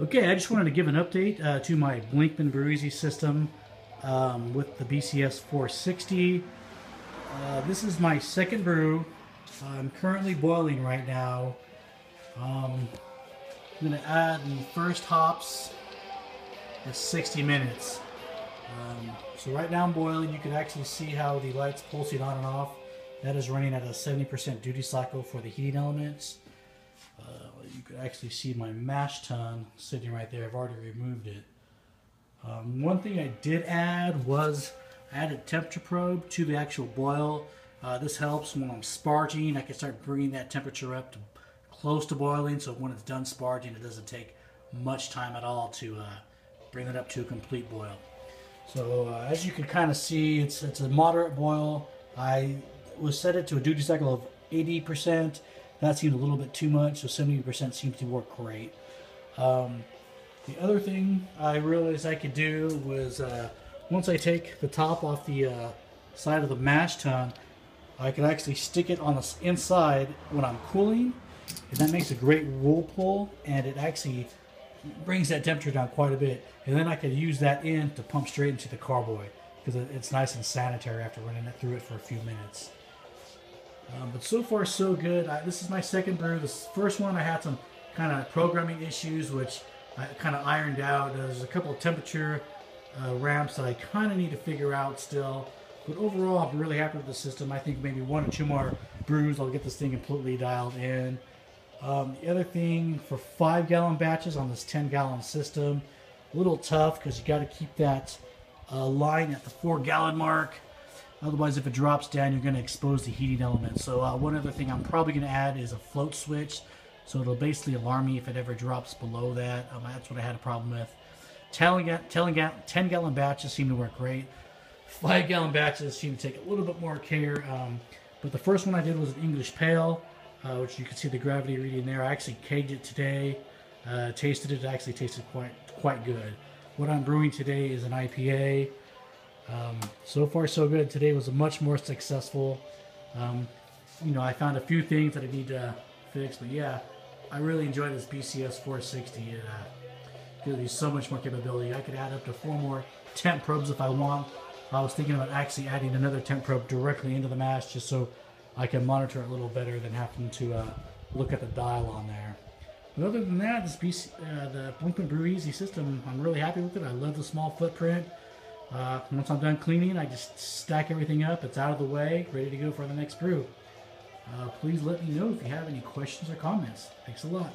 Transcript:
Okay, I just wanted to give an update to my Blichmann Breweasy system with the BCS-460. This is my second brew. I'm currently boiling right now. I'm going to add the first hops at 60 minutes. So right now I'm boiling. You can actually see how the light's pulsing on and off. That is running at a 70% duty cycle for the heating elements. You could actually see my mash tun sitting right there. I've already removed it. One thing I did add was I added temperature probe to the actual boil. This helps when I'm sparging. I can start bringing that temperature up to close to boiling, so when it's done sparging, it doesn't take much time at all to bring it up to a complete boil. So as you can kind of see, it's a moderate boil. I was set it to a duty cycle of 80%. That seemed a little bit too much, so 70% seems to work great. The other thing I realized I could do was once I take the top off the side of the mash tun, I could actually stick it on the inside when I'm cooling, and that makes a great roll pull, and it actually brings that temperature down quite a bit. And then I could use that in to pump straight into the carboy because it's nice and sanitary after running it through it for a few minutes. But so far so good. This is my second brew. This first one I had some kind of programming issues which I kind of ironed out. There's a couple of temperature ramps that I kind of need to figure out still. But overall I'm really happy with the system. I think maybe one or two more brews I'll get this thing completely dialed in. The other thing, for 5-gallon batches on this 10-gallon system, a little tough because you got to keep that line at the 4-gallon mark. Otherwise, if it drops down, you're going to expose the heating element. So one other thing I'm probably going to add is a float switch. So it'll basically alarm me if it ever drops below that. That's what I had a problem with. 10-gallon batches seem to work great. 5-gallon batches seem to take a little bit more care. But the first one I did was an English Pale, which you can see the gravity reading there. I actually caged it today. Tasted it. It actually tasted quite good. What I'm brewing today is an IPA. So far so good. Today was much more successful. I found a few things that I need to fix, but yeah, I really enjoyed this BCS-460. It gives me so much more capability. I could add up to 4 more temp probes if I want. I was thinking about actually adding another temp probe directly into the mash just so I can monitor it a little better than having to look at the dial on there. But other than that, the Blichmann Breweasy system, I'm really happy with it. I love the small footprint. Once I'm done cleaning, I just stack everything up. It's out of the way, ready to go for the next brew. Please let me know if you have any questions or comments. Thanks a lot.